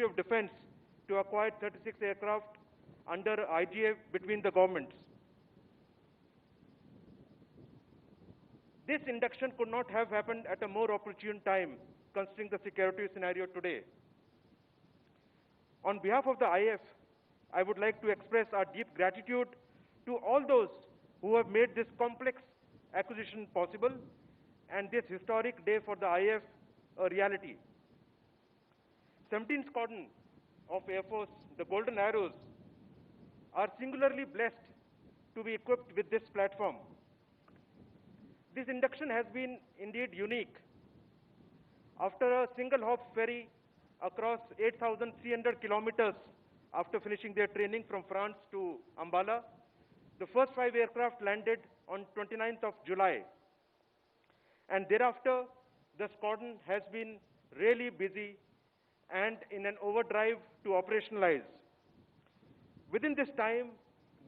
Ministry of Defense to acquire 36 aircraft under IGA between the governments. This induction could not have happened at a more opportune time, considering the security scenario today. On behalf of the IF, I would like to express our deep gratitude to all those who have made this complex acquisition possible and this historic day for the IF a reality. 17th Squadron of Air Force, the Golden Arrows, are singularly blessed to be equipped with this platform. This induction has been indeed unique. After a single hop ferry across 8,300 kilometers after finishing their training from France to Ambala, the first 5 aircraft landed on 29th of July. And thereafter, the squadron has been really busy and in an overdrive to operationalize. Within this time,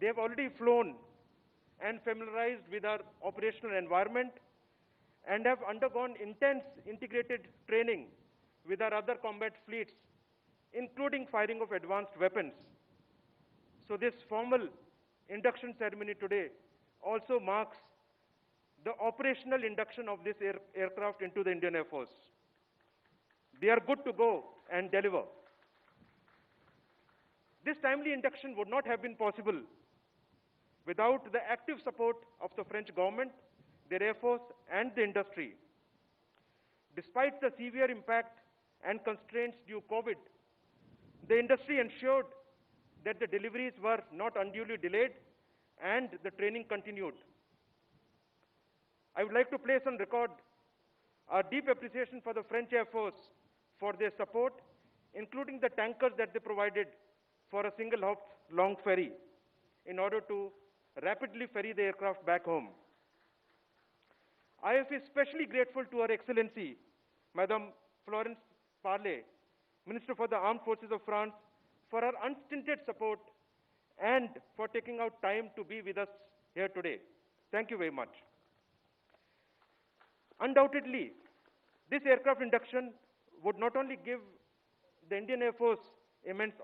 they have already flown and familiarized with our operational environment and have undergone intense integrated training with our other combat fleets, including firing of advanced weapons. So this formal induction ceremony today also marks the operational induction of this aircraft into the Indian Air Force. They are good to go and deliver. This timely induction would not have been possible without the active support of the French government, their Air Force, and the industry. Despite the severe impact and constraints due to COVID, the industry ensured that the deliveries were not unduly delayed and the training continued. I would like to place on record our deep appreciation for the French Air Force for their support, including the tankers that they provided for a single hop long ferry in order to rapidly ferry the aircraft back home. IF is especially grateful to Her Excellency, Madame Florence Parly, Minister for the Armed Forces of France, for her unstinted support and for taking out time to be with us here today. Thank you very much. Undoubtedly, this aircraft induction would not only give the Indian Air Force immense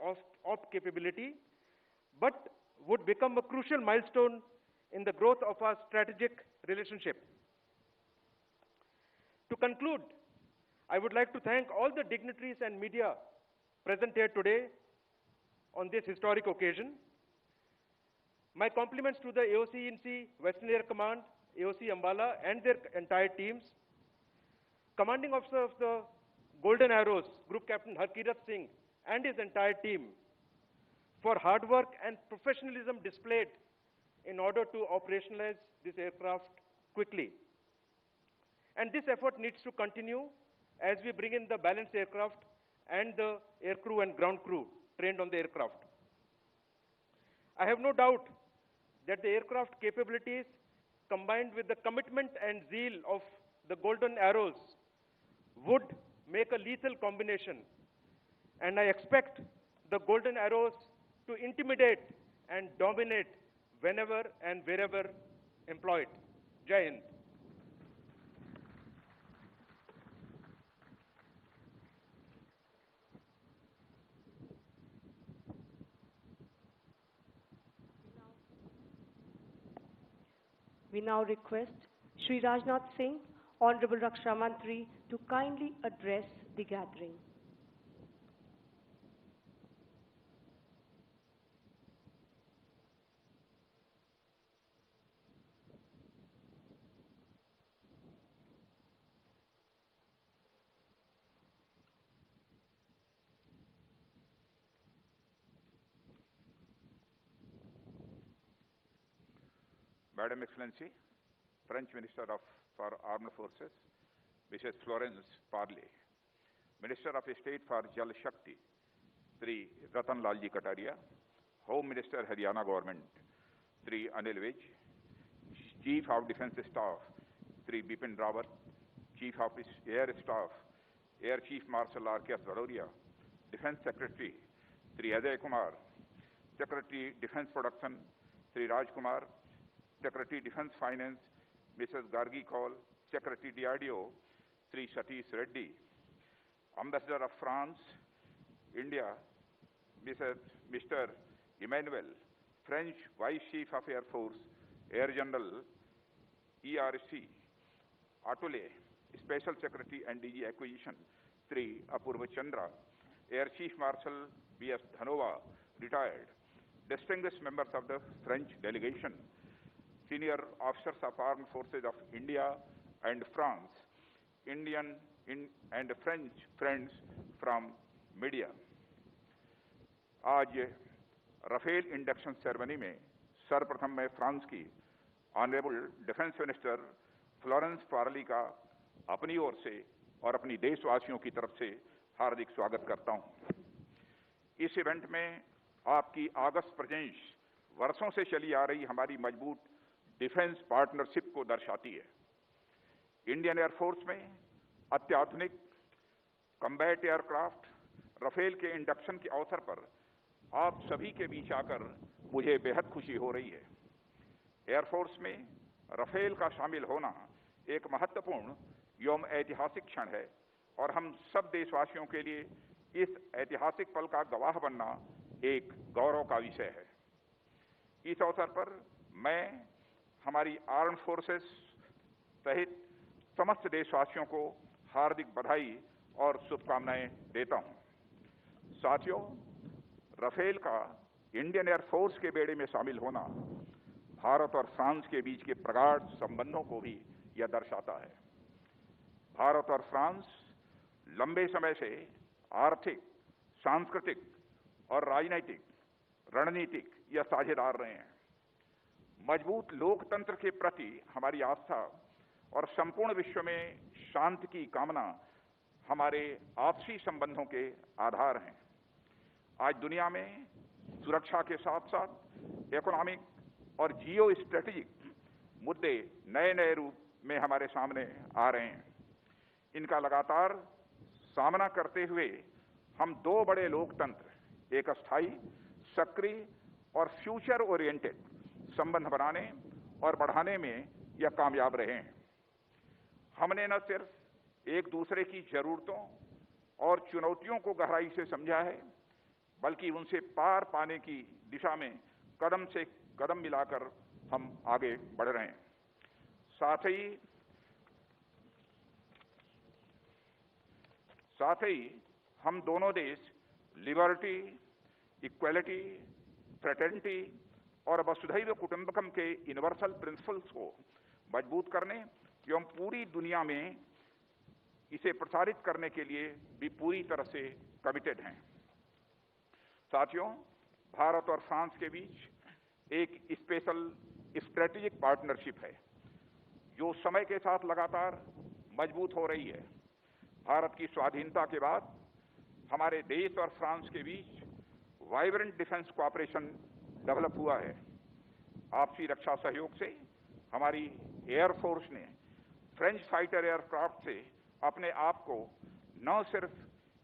op capability, but would become a crucial milestone in the growth of our strategic relationship. To conclude, I would like to thank all the dignitaries and media present here today on this historic occasion. My compliments to the AOC-INC Western Air Command, AOC Ambala, and their entire teams. Commanding Officer of the Golden Arrows, Group Captain Harkirat Singh, and his entire team, for hard work and professionalism displayed in order to operationalize this aircraft quickly. And this effort needs to continue as we bring in the balanced aircraft and the air crew and ground crew trained on the aircraft. I have no doubt that the aircraft capabilities combined with the commitment and zeal of the Golden Arrows would make a lethal combination. And I expect the Golden Arrows to intimidate and dominate whenever and wherever employed. Jai Hind. We now request Shri Rajnath Singh, Honorable Raksha Mantri, to kindly address the gathering. Madam Excellency, French Minister for Armed Forces, Mrs. Florence Parly, Minister of State for Jal Shakti, Sri Ratan Lalji Kataria, Home Minister Haryana Government, Sri Anil Vij, Chief of Defence Staff, Sri Bipin Rawat, Chief of Air Staff, Air Chief Marshal R.K. Vadoria, Defence Secretary, Sri Ajay Kumar, Secretary Defence Production, Sri Raj Kumar, Secretary Defence Finance, Mrs. Gargi Kaul, Secretary DRDO, Sri Satish Reddy, Ambassador of France, India, Mr. Emmanuel, French Vice Chief of Air Force, Air General, ERC, Atule, Special Secretary and DG Acquisition, Sri Apurva Chandra, Air Chief Marshal B.S. Dhanova, retired, distinguished members of the French delegation, senior officers of Armed Forces of India and France, Indian and French friends from media. आज Rafale induction ceremony में सर्वप्रथम मैं France की honourable defence minister Florence Parly का अपनी ओर से और अपनी देशवासियों की तरफ से हार्दिक स्वागत करता हूं। इस इवेंट में आपकी ऑगस्ट प्रेजेंस वर्षों से चली आ रही हमारी मजबूत डिफेंस पार्टनरशिप को दर्शाती है। इंडियन एयरफोर्स में अत्याधुनिक कॉम्बैट एयरक्राफ्ट राफेल के इंडक्शन के अवसर पर आप सभी के बीच आकर मुझे बेहद खुशी हो रही है। एयरफोर्स में राफेल का शामिल होना एक महत्वपूर्ण एवं ऐतिहासिक क्षण है और हम सब देशवासियों के लिए इस ऐतिहासिक पल का गवाह बनना एक गौरव का विषय है। इस अवसर पर मैं हमारी आर्म्ड फोर्सेस सहित समस्त देशवासियों को हार्दिक बधाई और शुभकामनाएं देता हूं। साथियों, राफेल का इंडियन एयरफोर्स के बेड़े में शामिल होना भारत और फ्रांस के बीच के प्रगाढ़ संबंधों को भी यह दर्शाता है। भारत और फ्रांस लंबे समय से आर्थिक, सांस्कृतिक और राजनीतिक, रणनीतिक या साझेदार रहे हैं। मजबूत लोकतंत्र के प्रति हमारी आस्था और संपूर्ण विश्व में शांति की कामना हमारे आपसी संबंधों के आधार हैं। आज दुनिया में सुरक्षा के साथ साथ इकोनॉमिक और जियो स्ट्रेटेजिक मुद्दे नए नए रूप में हमारे सामने आ रहे हैं। इनका लगातार सामना करते हुए हम दो बड़े लोकतंत्र, एक अस्थायी, सक्रिय और फ्यूचर ओरिएंटेड संबंध बनाने और बढ़ाने में यह कामयाब रहे हैं। हमने न सिर्फ एक दूसरे की जरूरतों और चुनौतियों को गहराई से समझा है, बल्कि उनसे पार पाने की दिशा में कदम से कदम मिलाकर हम आगे बढ़ रहे हैं। साथ ही हम दोनों देश लिबर्टी, इक्वलिटी, फ्रेटर्निटी और वसुधैव कुटुंबकम के यूनिवर्सल प्रिंसिपल्स को मजबूत करने एवं पूरी दुनिया में इसे प्रसारित करने के लिए भी पूरी तरह से कमिटेड हैं। साथियों, भारत और फ्रांस के बीच एक स्पेशल स्ट्रेटेजिक पार्टनरशिप है जो समय के साथ लगातार मजबूत हो रही है। भारत की स्वाधीनता के बाद हमारे देश और फ्रांस के बीच वाइब्रेंट डिफेंस कोऑपरेशन डेवलप हुआ है। आपसी रक्षा सहयोग से हमारी एयरफोर्स ने फ्रेंच फाइटर एयरक्राफ्ट से अपने आप को न सिर्फ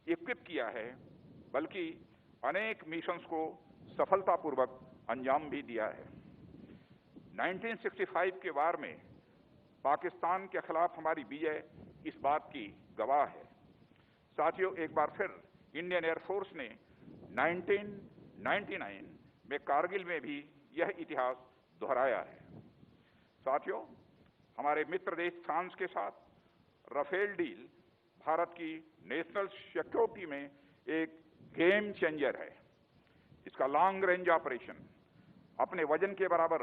इक्विप किया है, बल्कि अनेक मिशंस को सफलतापूर्वक अंजाम भी दिया है। 1965 के वार में पाकिस्तान के खिलाफ हमारी विजय इस बात की गवाह है। साथियों, एक बार फिर इंडियन एयरफोर्स ने 1999 में कारगिल में भी यह इतिहास दोहराया है। साथियों, हमारे मित्र देश फ्रांस के साथ राफेल डील भारत की नेशनल सिक्योरिटी में एक गेम चेंजर है। इसका लॉन्ग रेंज ऑपरेशन, अपने वजन के बराबर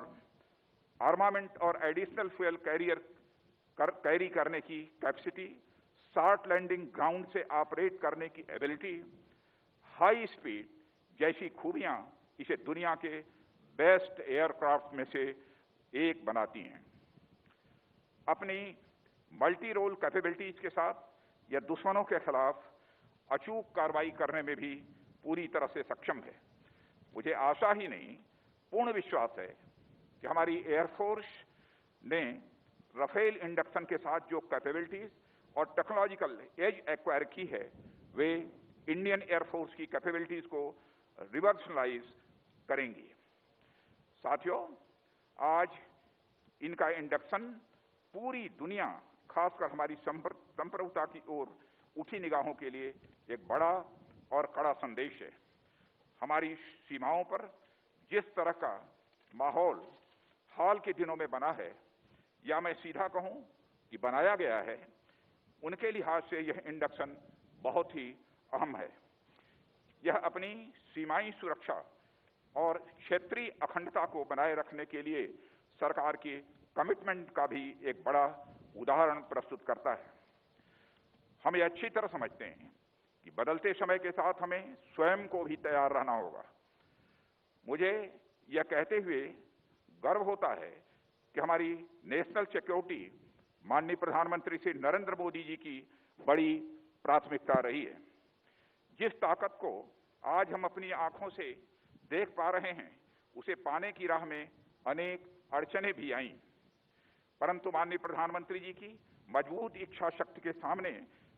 आर्मामेंट और एडिशनल फ्यूल कैरी करने की कैपेसिटी, शॉर्ट लैंडिंग ग्राउंड से ऑपरेट करने की एबिलिटी, हाई स्पीड जैसी खूबियां इसे दुनिया के बेस्ट एयरक्राफ्ट में से एक बनाती हैं। अपनी मल्टी रोल कैपेबिलिटीज के साथ यह दुश्मनों के खिलाफ अचूक कार्रवाई करने में भी पूरी तरह से सक्षम है। मुझे आशा ही नहीं, पूर्ण विश्वास है कि हमारी एयरफोर्स ने राफेल इंडक्शन के साथ जो कैपेबिलिटीज और टेक्नोलॉजिकल एज एक्वायर की है, वे इंडियन एयरफोर्स की कैपेबिलिटीज को रिवर्सलाइज करेंगी। साथियों, आज इनका इंडक्शन पूरी दुनिया, खासकर हमारी संप्रभुता की ओर उठी निगाहों के लिए एक बड़ा और कड़ा संदेश है। हमारी सीमाओं पर जिस तरह का माहौल हाल के दिनों में बना है, या मैं सीधा कहूं कि बनाया गया है, उनके लिहाज से यह इंडक्शन बहुत ही अहम है। यह अपनी सीमाई सुरक्षा और क्षेत्रीय अखंडता को बनाए रखने के लिए सरकार की कमिटमेंट का भी एक बड़ा उदाहरण प्रस्तुत करता है। हम ये अच्छी तरह समझते हैं कि बदलते समय के साथ हमें स्वयं को भी तैयार रहना होगा। मुझे यह कहते हुए गर्व होता है कि हमारी नेशनल सिक्योरिटी माननीय प्रधानमंत्री श्री नरेंद्र मोदी जी की बड़ी प्राथमिकता रही है। जिस ताकत को आज हम अपनी आंखों से देख पा रहे हैं, उसे पाने की राह में अनेक अड़चनें भी आईं, परंतु माननीय प्रधानमंत्री जी की मजबूत इच्छा शक्ति के सामने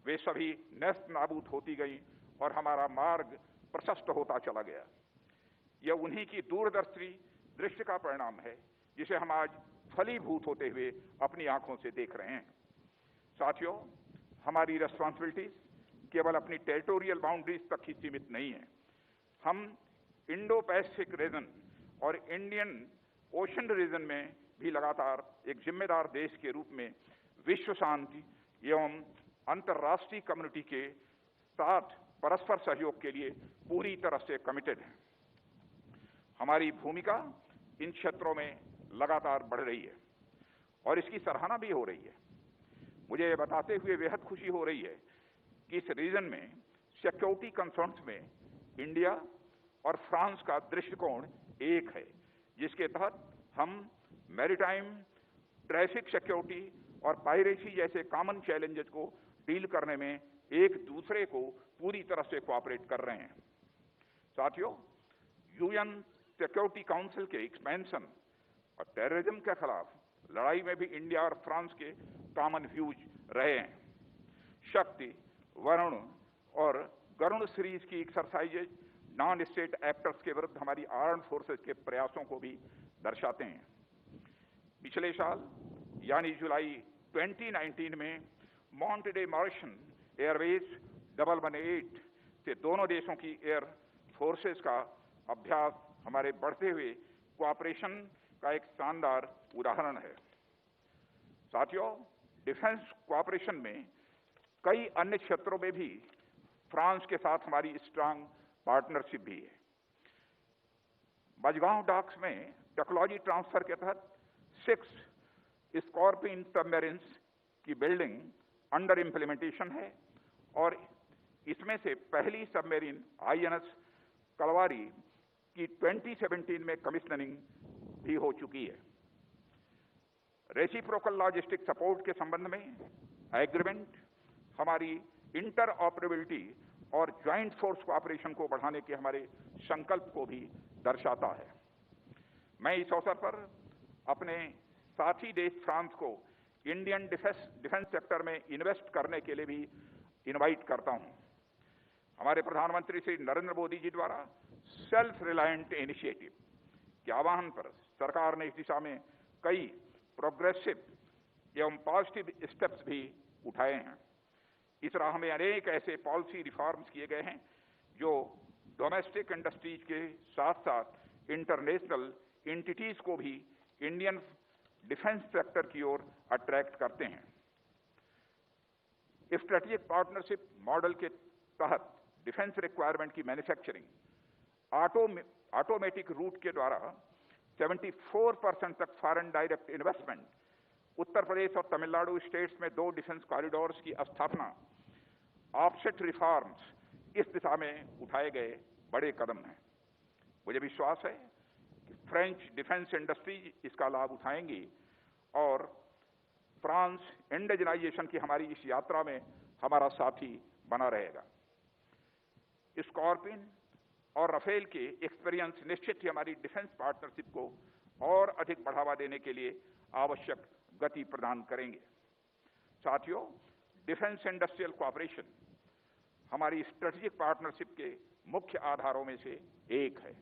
वे सभी नष्ट नाबूद होती गई और हमारा मार्ग प्रशस्त होता चला गया। यह उन्हीं की दूरदर्शी दृष्टि का परिणाम है, जिसे हम आज फलीभूत होते हुए अपनी आंखों से देख रहे हैं। साथियों, हमारी रिस्पांसिबिलिटीज केवल अपनी टेरिटोरियल बाउंड्रीज तक ही सीमित नहीं है। हम इंडो पैसिफिक रीजन और इंडियन ओशन रीजन में भी लगातार एक जिम्मेदार देश के रूप में विश्व शांति एवं अंतर्राष्ट्रीय कम्युनिटी के साथ परस्पर सहयोग के लिए पूरी तरह से कमिटेड है। हमारी भूमिका इन क्षेत्रों में लगातार बढ़ रही है और इसकी सराहना भी हो रही है। मुझे ये बताते हुए बेहद खुशी हो रही है कि इस रीजन में सिक्योरिटी कंसर्न्स में इंडिया और फ्रांस का दृष्टिकोण एक है, जिसके तहत हम मैरीटाइम, ट्रैफिक सिक्योरिटी और पायरेसी जैसे कॉमन चैलेंजेस को डील करने में एक दूसरे को पूरी तरह से कोऑपरेट कर रहे हैं। साथियों, यूएन सिक्योरिटी काउंसिल के एक्सपेंशन और टेररिज्म के खिलाफ लड़ाई में भी इंडिया और फ्रांस के कॉमन व्यूज रहे हैं। शक्ति, वरुण और गरुण सीरीज की एक्सरसाइजेज नॉन स्टेट एक्टर्स के विरुद्ध हमारी आर्म्ड फोर्सेस के प्रयासों को भी दर्शाते हैं। पिछले साल यानी जुलाई 2019 में मॉन्टे मॉरिशन एयरवेज 118 से दोनों देशों की एयर फोर्सेस का अभ्यास हमारे बढ़ते हुए कोऑपरेशन का एक शानदार उदाहरण है। साथियों, डिफेंस कोऑपरेशन में कई अन्य क्षेत्रों में भी फ्रांस के साथ हमारी स्ट्रांग पार्टनरशिप भी है। मझगांव डॉक्स में टेक्नोलॉजी ट्रांसफर के तहत 6 स्कॉर्पियन सबमरीन्स की बिल्डिंग अंडर इंप्लीमेंटेशन है और इसमें से पहली सबमरीन आईएनएस कलवारी की 2017 में कमिश्नरिंग भी हो चुकी है। रेसिप्रोकल लॉजिस्टिक सपोर्ट के संबंध में एग्रीमेंट हमारी इंटर ऑपरेबिलिटी और ज्वाइंट फोर्स कोऑपरेशन को बढ़ाने के हमारे संकल्प को भी दर्शाता है। मैं इस अवसर पर अपने साथी देश फ्रांस को इंडियन डिफेंस सेक्टर में इन्वेस्ट करने के लिए भी इनवाइट करता हूं। हमारे प्रधानमंत्री श्री नरेंद्र मोदी जी द्वारा सेल्फ रिलायंट इनिशिएटिव के आह्वान पर सरकार ने इस दिशा में कई प्रोग्रेसिव एवं पॉजिटिव स्टेप्स भी उठाए हैं। इस राह में अनेक ऐसे पॉलिसी रिफॉर्म्स किए गए हैं जो डोमेस्टिक इंडस्ट्रीज के साथ साथ इंटरनेशनल एंटिटीज को भी इंडियन डिफेंस सेक्टर की ओर अट्रैक्ट करते हैं। स्ट्रेटेजिक पार्टनरशिप मॉडल के तहत डिफेंस रिक्वायरमेंट की मैन्युफैक्चरिंग ऑटोमेटिक रूट के द्वारा 74% तक foreign direct investment, Uttar Pradesh और तमिलनाडु स्टेट्स में 2 डिफेंस कॉरिडोर्स की स्थापना, ऑफसेट रिफॉर्म्स, इस दिशा में उठाए गए बड़े कदम हैं। मुझे विश्वास है कि फ्रेंच डिफेंस इंडस्ट्री इसका लाभ उठाएंगी और फ्रांस इंडिजिनाइजेशन की हमारी इस यात्रा में हमारा साथी बना रहेगा। स्कॉर्पियन और राफेल के एक्सपीरियंस निश्चित ही हमारी डिफेंस पार्टनरशिप को और अधिक बढ़ावा देने के लिए आवश्यक गति प्रदान करेंगे। साथियों, डिफेंस इंडस्ट्रियल कोऑपरेशन हमारी स्ट्रेटेजिक पार्टनरशिप के मुख्य आधारों में से एक है।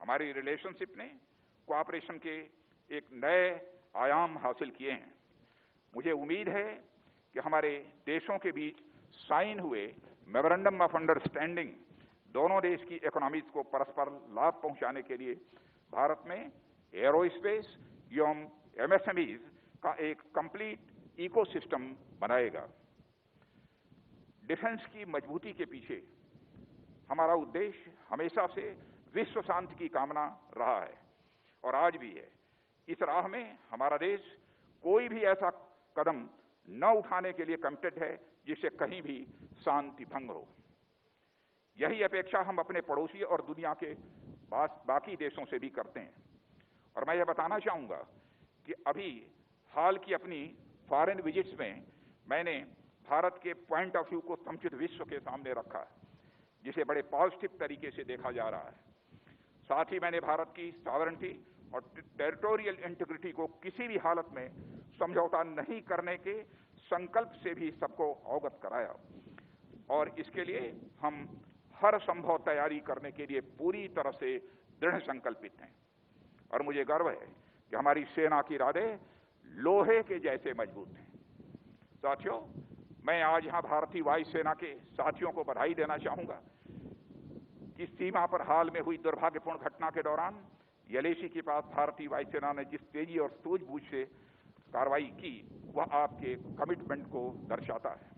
हमारी रिलेशनशिप ने कोऑपरेशन के एक नए आयाम हासिल किए हैं। मुझे उम्मीद है कि हमारे देशों के बीच साइन हुए मेमोरेंडम ऑफ अंडरस्टैंडिंग दोनों देश की इकोनॉमीज को परस्पर लाभ पहुंचाने के लिए भारत में एरोस्पेस एवं एमएसएमईज का एक कंप्लीट इकोसिस्टम बनाएगा। डिफेंस की मजबूती के पीछे हमारा उद्देश्य हमेशा से विश्व शांति की कामना रहा है और आज भी है। इस राह में हमारा देश कोई भी ऐसा कदम न उठाने के लिए कमिटेड है जिससे कहीं भी शांति भंग हो। यही अपेक्षा हम अपने पड़ोसी और दुनिया के बाकी देशों से भी करते हैं। और मैं यह बताना चाहूंगा कि अभी हाल की अपनी फॉरेन विजिट्स में मैंने भारत के पॉइंट ऑफ व्यू को समुचित विश्व के सामने रखा है, जिसे बड़े पॉजिटिव तरीके से देखा जा रहा है। साथ ही मैंने भारत की सॉवरेनिटी और टेरिटोरियल इंटीग्रिटी को किसी भी हालत में समझौता नहीं करने के संकल्प से भी सबको अवगत कराया और इसके लिए हम हर संभव तैयारी करने के लिए पूरी तरह से दृढ़ संकल्पित हैं। और मुझे गर्व है कि हमारी सेना की इरादे लोहे के जैसे मजबूत हैं। साथियों, मैं आज यहां भारतीय वायु सेना के साथियों को बधाई देना चाहूंगा कि सीमा पर हाल में हुई दुर्भाग्यपूर्ण घटना के दौरान यलेशी के पास भारतीय वायु सेना ने जिस तेजी और सूझबूझ से कार्रवाई की, वह आपके कमिटमेंट को दर्शाता है।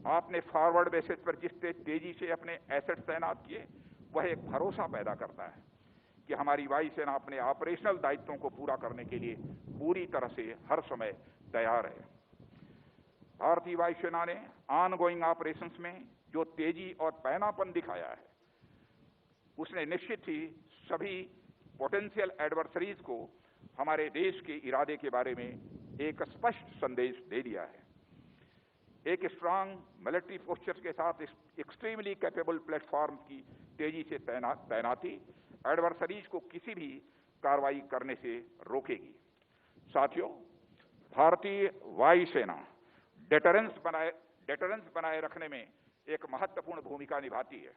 आपने फॉरवर्ड बेसिस पर जिस तेजी से अपने एसेट तैनात किए, वह एक भरोसा पैदा करता है कि हमारी वायु सेना अपने ऑपरेशनल दायित्वों को पूरा करने के लिए पूरी तरह से हर समय तैयार है। भारतीय वायु सेना ने ऑनगोइंग ऑपरेशंस में जो तेजी और पैनापन दिखाया है, उसने निश्चित ही सभी पोटेंशियल एडवर्सरीज को हमारे देश के इरादे के बारे में एक स्पष्ट संदेश दे दिया है। एक स्ट्रांग मिलिट्री पोस्चर के साथ एक्सट्रीमली कैपेबल प्लेटफॉर्म की तेजी से तैनाती एडवर्सरीज को किसी भी कार्रवाई करने से रोकेगी। साथियों, भारतीय वायु सेना डेटरेंस बनाए रखने में एक महत्वपूर्ण भूमिका निभाती है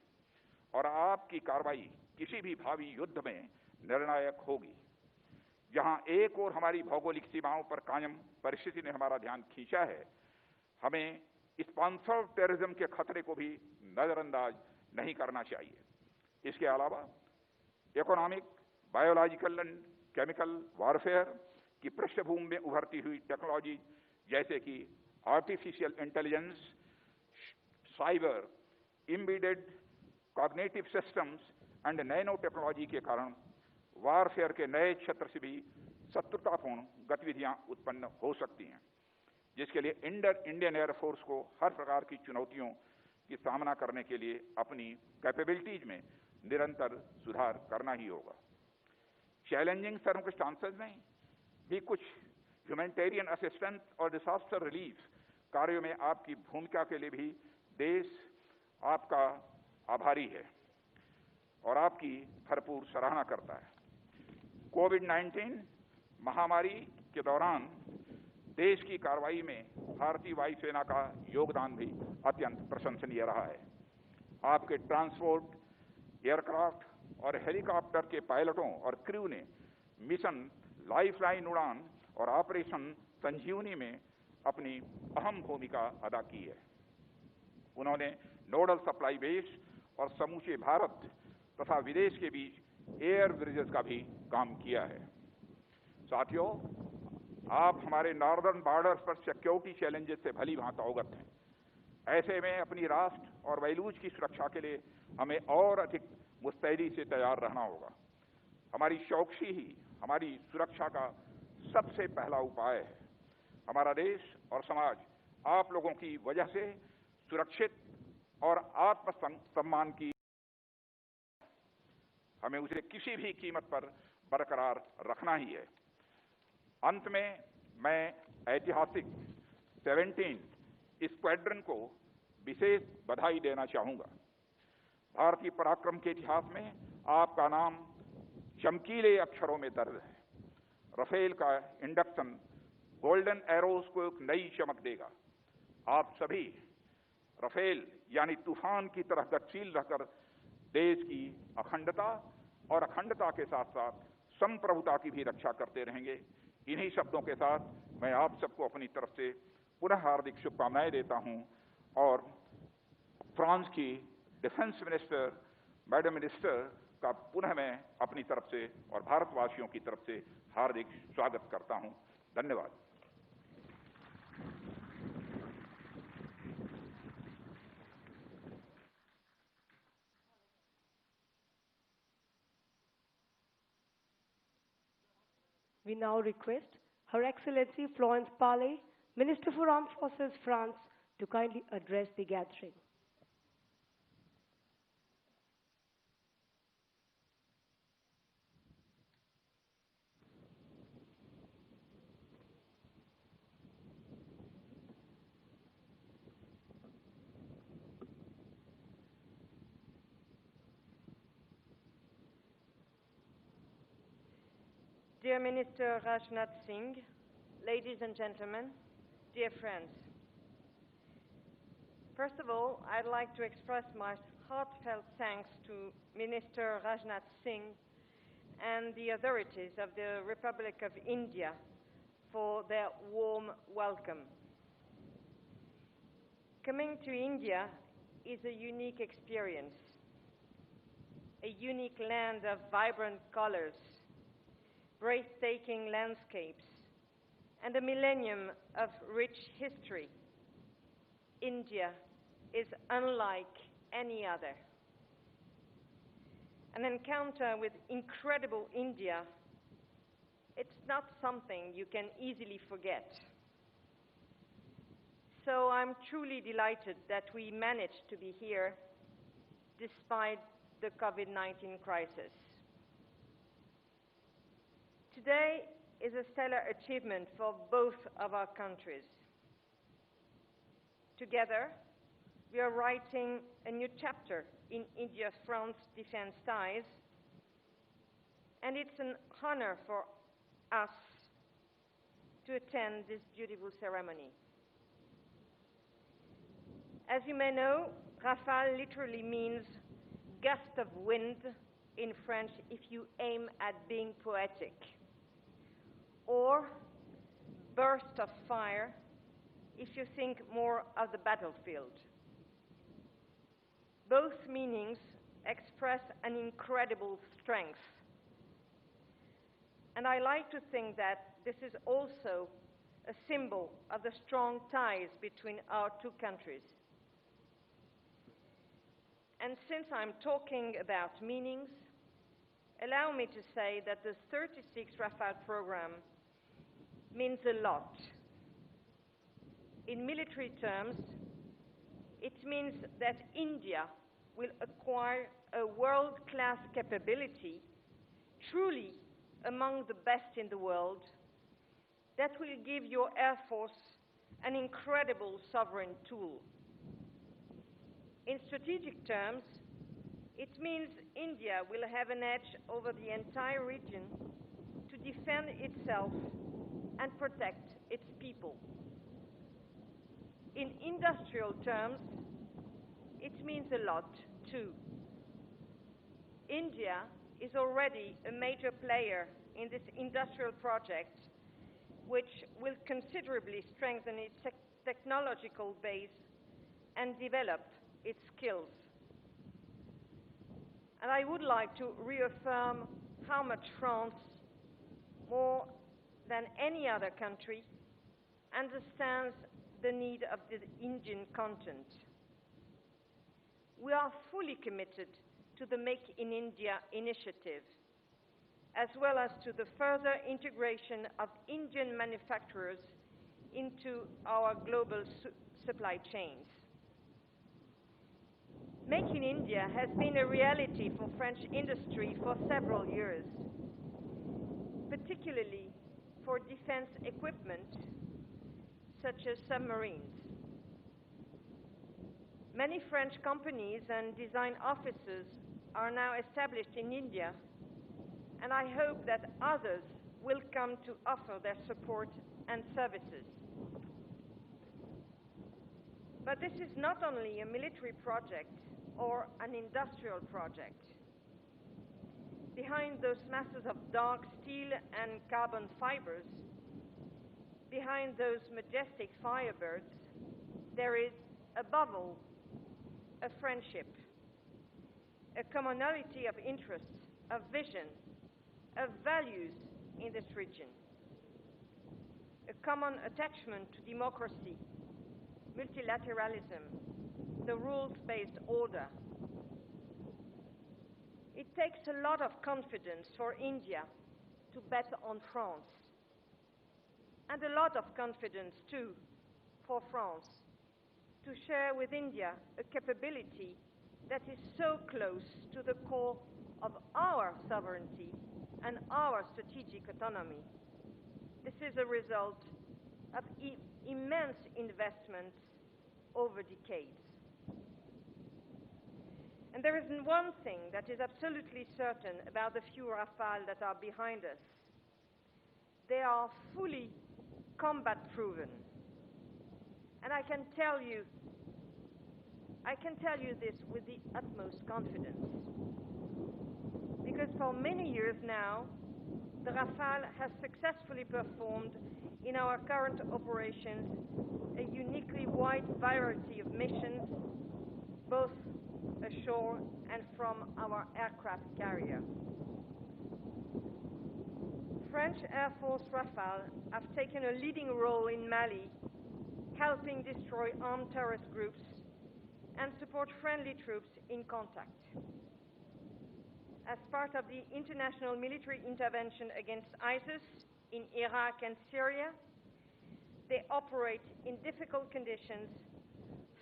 और आपकी कार्रवाई किसी भी भावी युद्ध में निर्णायक होगी। जहां एक और हमारी भौगोलिक सीमाओं पर कायम परिस्थिति ने हमारा ध्यान खींचा है, हमें स्पॉन्सर्ड टेररिज्म के खतरे को भी नजरअंदाज नहीं करना चाहिए। इसके अलावा economic, biological and chemical warfare की पृष्ठभूमि में उभरती हुई टेक्नोलॉजी जैसे कि artificial intelligence, cyber, embedded cognitive systems and nano technology के कारण वॉरफेयर के नए क्षेत्र से भी शत्रुतापूर्ण गतिविधियां उत्पन्न हो सकती हैं, जिसके लिए इंडियन एयरफोर्स को हर प्रकार की चुनौतियों की सामना करने के लिए अपनी कैपेबिलिटीज में निरंतर सुधार करना ही होगा। चैलेंजिंग सर्कमस्टांसेस में भी कुछ ह्यूमैनिटेरियन असिस्टेंस और डिजास्टर रिलीफ कार्यों में आपकी भूमिका के लिए भी देश आपका आभारी है और आपकी भरपूर सराहना करता है। कोविड-19 महामारी के दौरान देश की कार्रवाई में भारतीय वायु सेना का योगदान भी अत्यंत प्रशंसनीय रहा है। आपके ट्रांसपोर्ट, एयरक्राफ्ट और हेलीकॉप्टर के पायलटों और क्रू ने मिशन लाइफलाइन उड़ान और ऑपरेशन संजीवनी में अपनी अहम भूमिका अदा की है। उन्होंने नोडल सप्लाई बेस और समूचे भारत तथा विदेश के बीच एयर ब्रिजेस का भी काम किया है। साथियों, आप हमारे नॉर्दर्न बॉर्डर्स पर सिक्योरिटी चैलेंजेस से भली भांति अवगत हैं। ऐसे में अपनी राष्ट्र और वैलूज की सुरक्षा के लिए हमें और अधिक मुस्तैदी से तैयार रहना होगा। हमारी चौकसी ही हमारी सुरक्षा का सबसे पहला उपाय है। हमारा देश और समाज आप लोगों की वजह से सुरक्षित और आत्मसम्मान की, हमें उसे किसी भी कीमत पर बरकरार रखना ही है। अंत में मैं ऐतिहासिक 17 स्क्वाड्रन को विशेष बधाई देना चाहूंगा। भारतीय पराक्रम के इतिहास में आपका नाम चमकीले अक्षरों में दर्ज है। रफेल का इंडक्शन गोल्डन एरोज को एक नई चमक देगा। आप सभी रफेल यानी तूफान की तरह गतिशील रहकर देश की अखंडता और अखंडता के साथ साथ संप्रभुता की भी रक्षा करते रहेंगे। इन्हीं शब्दों के साथ मैं आप सबको अपनी तरफ से पुनः हार्दिक शुभकामनाएं देता हूं और फ्रांस की डिफेंस मिनिस्टर, मैडम मिनिस्टर का पुनः मैं अपनी तरफ से और भारतवासियों की तरफ से हार्दिक स्वागत करता हूं। धन्यवाद। We now request Her Excellency Florence Parly, Minister for Armed Forces, France, to kindly address the gathering. Dear Minister Rajnath Singh, ladies and gentlemen, dear friends. First of all, I'd like to express my heartfelt thanks to Minister Rajnath Singh and the authorities of the Republic of India for their warm welcome. Coming to India is a unique experience, a unique land of vibrant colors, breathtaking landscapes, and a millennium of rich history. India is unlike any other. An encounter with incredible India, it's not something you can easily forget. So I'm truly delighted that we managed to be here despite the COVID-19 crisis. Today is a stellar achievement for both of our countries. Together, we are writing a new chapter in India-France defense ties, and it's an honor for us to attend this beautiful ceremony. As you may know, Rafale literally means gust of wind in French if you aim at being poetic, or burst of fire if you think more of the battlefield. Both meanings express an incredible strength. And I like to think that this is also a symbol of the strong ties between our two countries. And since I'm talking about meanings, allow me to say that the 36 Rafale program means a lot. In military terms, it means that India will acquire a world-class capability, truly among the best in the world, that will give your Air Force an incredible sovereign tool. In strategic terms, it means India will have an edge over the entire region to defend itself and protect its people. In industrial terms, it means a lot too. India is already a major player in this industrial project, which will considerably strengthen its technological base and develop its skills. And I would like to reaffirm how much France, more than any other country, understands the need of the Indian content. We are fully committed to the Make in India initiative, as well as to the further integration of Indian manufacturers into our global supply chains. Make in India has been a reality for French industry for several years, particularly for defense equipment such as submarines. Many French companies and design offices are now established in India, and I hope that others will come to offer their support and services. But this is not only a military project or an industrial project. Behind those masses of dark steel and carbon fibers, behind those majestic firebirds, there is, above all, a friendship, a commonality of interests, of vision, of values in this region, a common attachment to democracy, multilateralism, the rules-based order. It takes a lot of confidence for India to bet on France, and a lot of confidence, too, for France to share with India a capability that is so close to the core of our sovereignty and our strategic autonomy. This is a result of immense investments over decades. And there is one thing that is absolutely certain about the few Rafale that are behind us. They are fully combat-proven. And I can tell you this with the utmost confidence. Because for many years now, the Rafale has successfully performed in our current operations a uniquely wide variety of missions, both ashore and from our aircraft carrier. French Air Force Rafale have taken a leading role in Mali, helping destroy armed terrorist groups and support friendly troops in contact. As part of the international military intervention against ISIS in Iraq and Syria, they operate in difficult conditions,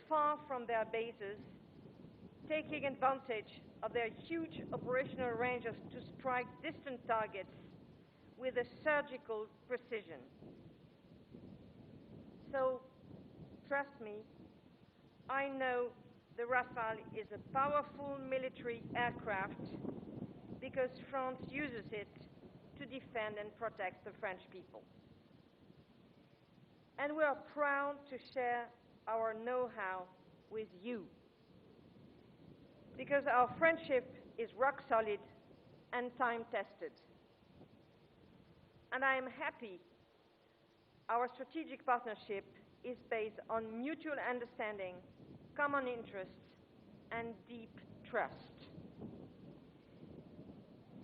far from their bases, taking advantage of their huge operational range to strike distant targets with a surgical precision. So, trust me, I know the Rafale is a powerful military aircraft because France uses it to defend and protect the French people. And we are proud to share our know-how with you, because our friendship is rock solid and time-tested. And I am happy our strategic partnership is based on mutual understanding, common interests, and deep trust.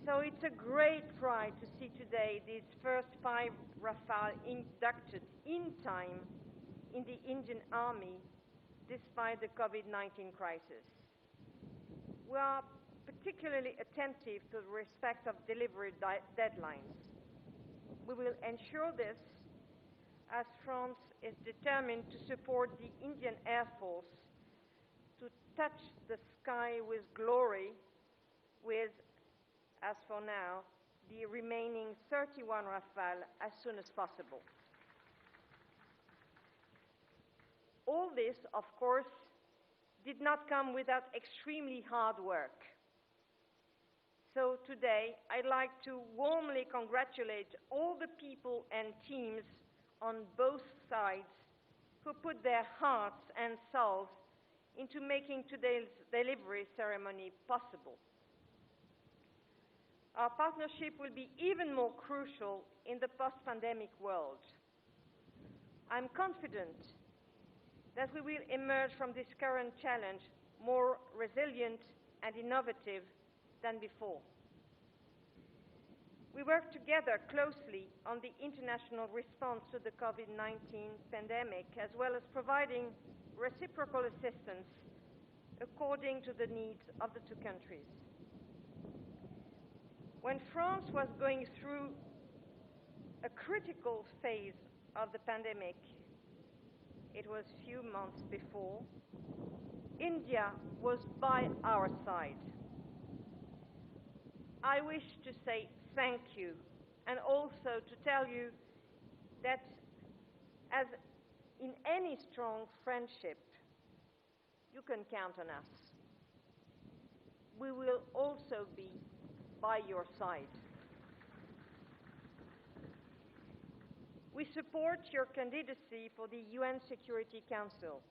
So it's a great pride to see today these first 5 Rafale inducted in time in the Indian Army despite the COVID-19 crisis. We are particularly attentive to the respect of delivery deadlines. We will ensure this as France is determined to support the Indian Air Force to touch the sky with glory with, as for now, the remaining 31 Rafale as soon as possible. All this, of course, did not come without extremely hard work. So today, I'd like to warmly congratulate all the people and teams on both sides who put their hearts and souls into making today's delivery ceremony possible. Our partnership will be even more crucial in the post-pandemic world. I'm confident that we will emerge from this current challenge more resilient and innovative than before. We work together closely on the international response to the COVID-19 pandemic, as well as providing reciprocal assistance according to the needs of the two countries. When France was going through a critical phase of the pandemic, it was a few months before, India was by our side. I wish to say thank you, and also to tell you that as in any strong friendship, you can count on us. We will also be by your side. We support your candidacy for the UN Security Council.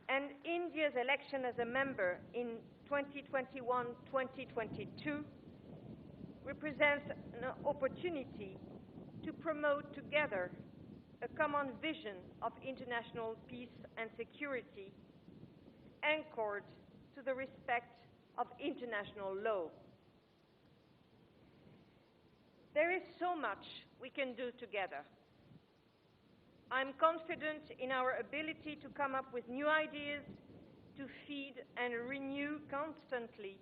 And India's election as a member in 2021-2022 represents an opportunity to promote together a common vision of international peace and security anchored to the respect of international law. There is so much we can do together. I'm confident in our ability to come up with new ideas to feed and renew constantly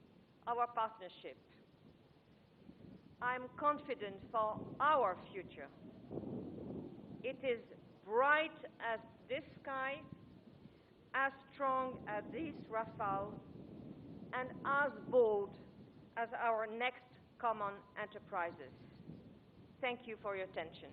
our partnership. I'm confident for our future. It is bright as this sky, as strong as this Rafale, and as bold as our next common enterprises. Thank you for your attention.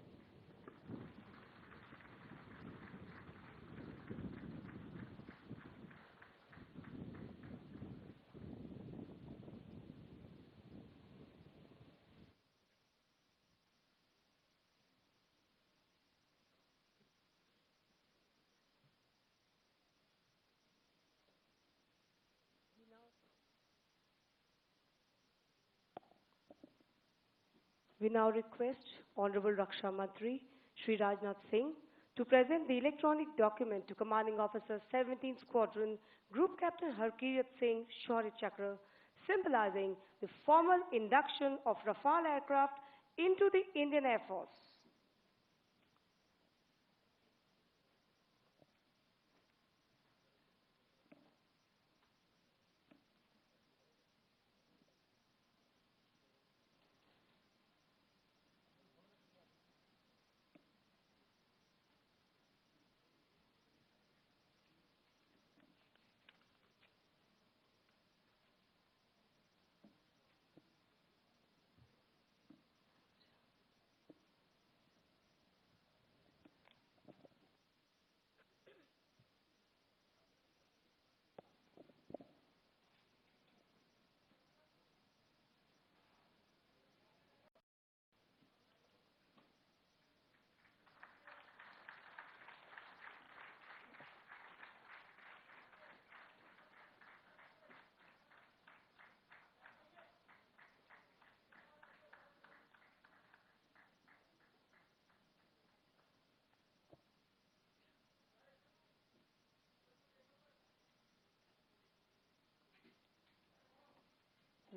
We now request Honorable Raksha Mantri, Shri Rajnath Singh, to present the electronic document to Commanding Officer 17th Squadron, Group Captain Harkirat Singh Shaurya Chakra, symbolizing the formal induction of Rafale aircraft into the Indian Air Force.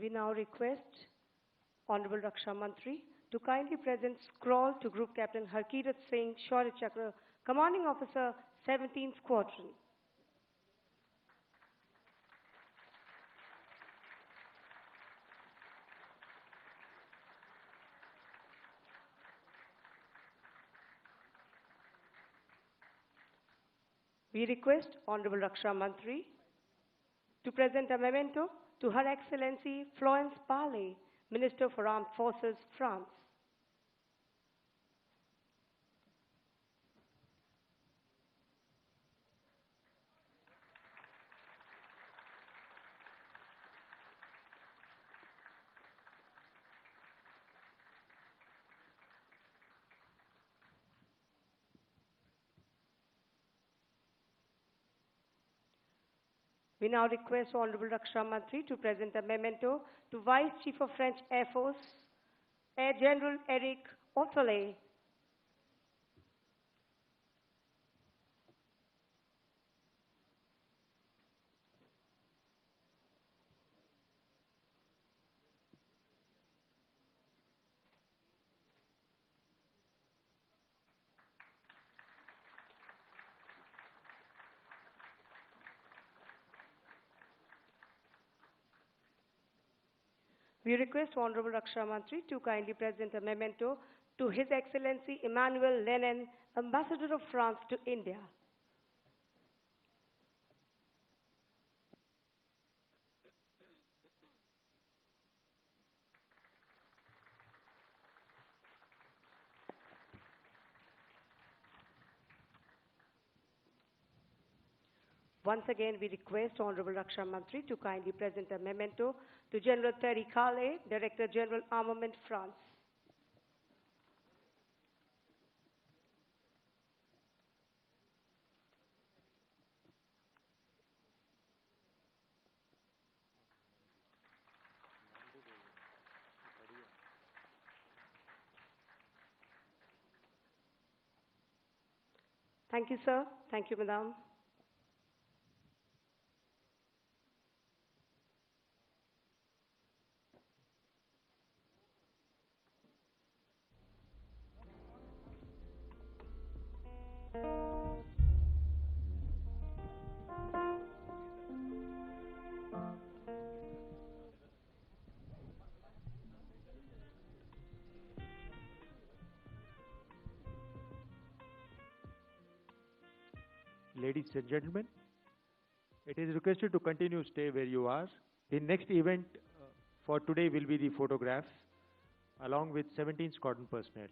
We now request Honorable Raksha Mantri to kindly present scroll to Group Captain Harkirat Singh Shaurya Chakra, Commanding Officer 17th Squadron. We request Honorable Raksha Mantri to present a memento to Her Excellency Florence Parly, Minister for Armed Forces, France. We now request Honorable Raksha Mantri to present a memento to Vice Chief of French Air Force, Air General Eric Rafale. We request Honorable Raksha Mantri to kindly present a memento to His Excellency Emmanuel Lenin, Ambassador of France to India. Once again, we request Honorable Raksha Mantri to kindly present a memento to General Thierry Calais, Director General Armament, France. Thank you, sir. Thank you, madam. Ladies and gentlemen, it is requested to continue stay where you are. The next event for today will be the photograph along with 17 squadron personnel.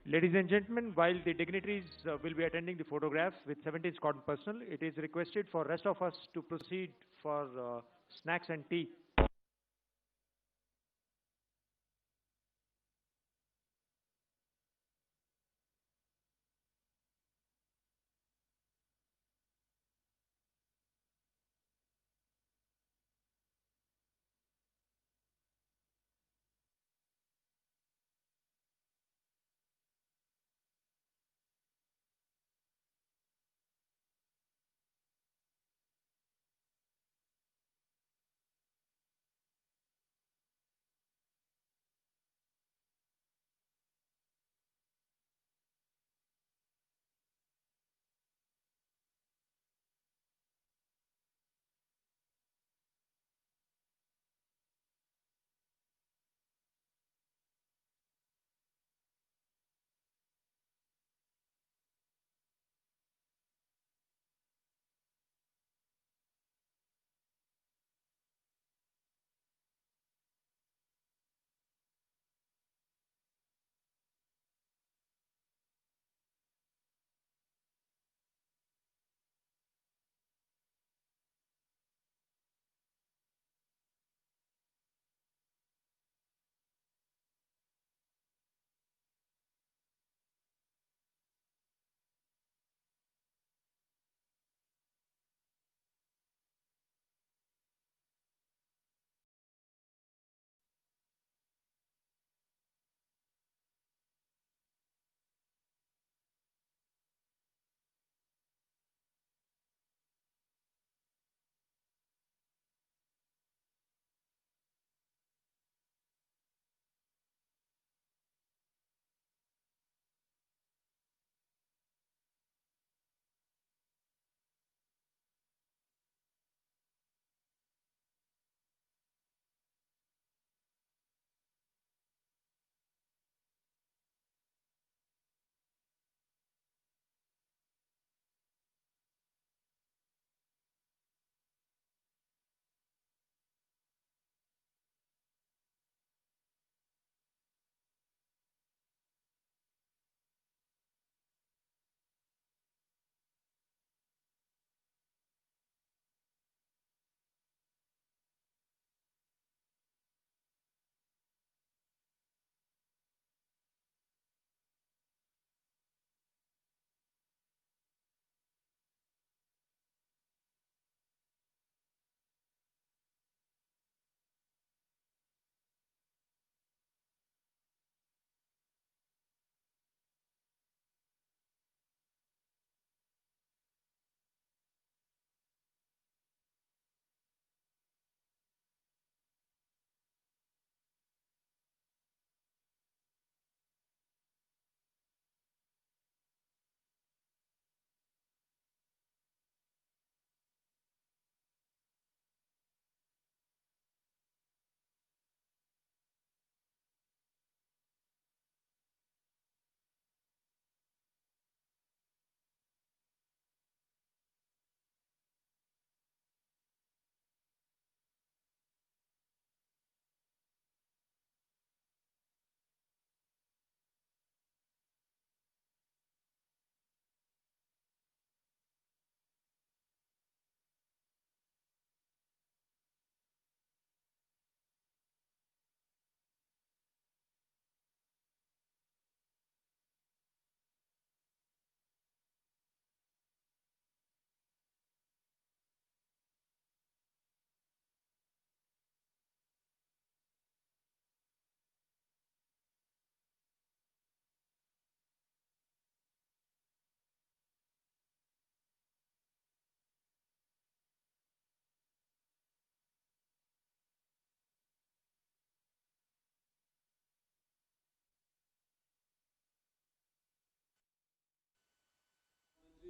Ladies and gentlemen, while the dignitaries will be attending the photograph with 17 squadron personnel, it is requested for rest of us to proceed for snacks and tea.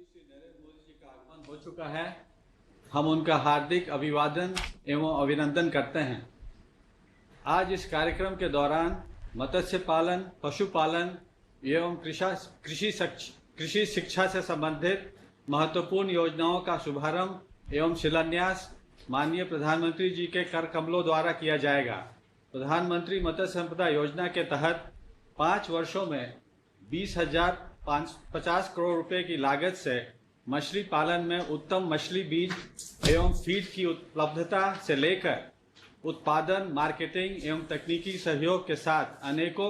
प्रधानमंत्री श्री नरेंद्र मोदी जी का आगमन हो चुका है। हम उनका हार्दिक अभिवादन एवं अभिनंदन करते हैं। आज इस कार्यक्रम के दौरान मत्स्य पालन, पशुपालन एवं कृषि शिक्षा से संबंधित महत्वपूर्ण योजनाओं का शुभारंभ एवं शिलान्यास माननीय प्रधानमंत्री जी के कर कमलों द्वारा किया जाएगा। प्रधानमंत्री मत्स्य संपदा योजना के तहत 5 वर्षों में 20,550 करोड़ रुपए की लागत से मछली पालन में उत्तम मछली बीज एवं फीड की उपलब्धता से लेकर उत्पादन, मार्केटिंग एवं तकनीकी सहयोग के साथ अनेकों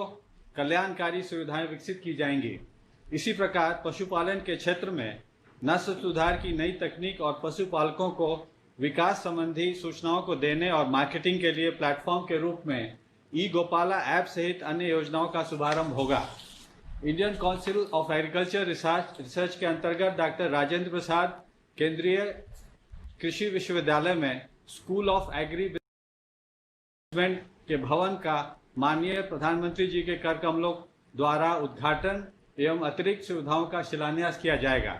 कल्याणकारी सुविधाएं विकसित की जाएंगी। इसी प्रकार पशुपालन के क्षेत्र में नस्ल सुधार की नई तकनीक और पशुपालकों को विकास संबंधी सूचनाओं को देने और मार्केटिंग के लिए प्लेटफॉर्म के रूप में ई गोपाला ऐप सहित अन्य योजनाओं का शुभारंभ होगा। Indian council of agriculture research के अंतर्गत डॉक्टर राजेंद्र प्रसाद केंद्रीय कृषि विश्वविद्यालय में स्कूल ऑफ एग्री मैनेजमेंट के भवन का माननीय प्रधानमंत्री जी के कर कमलों द्वारा उद्घाटन एवं अतिरिक्त सुविधाओं का शिलान्यास किया जाएगा।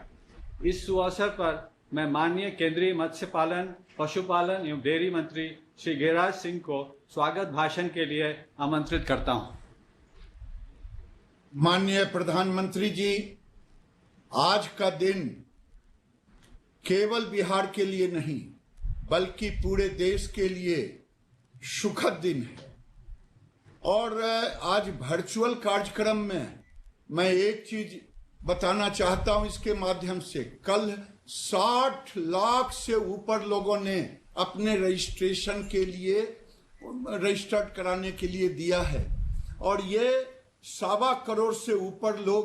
इस सुअवसर पर मैं माननीय केंद्रीय मत्स्य पालन, पशुपालन एवं डेयरी मंत्री श्री गिरिराज सिंह को स्वागत भाषण के लिए आमंत्रित करता हूं। माननीय प्रधानमंत्री जी, आज का दिन केवल बिहार के लिए नहीं बल्कि पूरे देश के लिए सुखद दिन है। और आज वर्चुअल कार्यक्रम में मैं एक चीज बताना चाहता हूं इसके माध्यम से। कल 60 लाख से ऊपर लोगों ने अपने रजिस्ट्रेशन के लिए रजिस्टर्ड कराने के लिए दिया है और ये 1.25 करोड़ से ऊपर लोग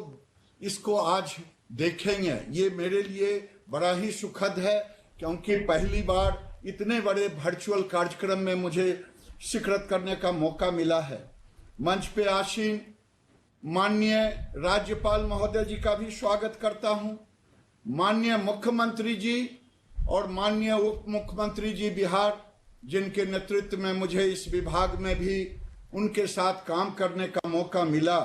इसको आज देखेंगे। ये मेरे लिए बड़ा ही सुखद है क्योंकि पहली बार इतने बड़े वर्चुअल कार्यक्रम में मुझे शिरकत करने का मौका मिला है। मंच पे आसीन माननीय राज्यपाल महोदय जी का भी स्वागत करता हूं। माननीय मुख्यमंत्री जी और माननीय उप मुख्यमंत्री जी बिहार, जिनके नेतृत्व में मुझे इस विभाग में भी उनके साथ काम करने का मौका मिला,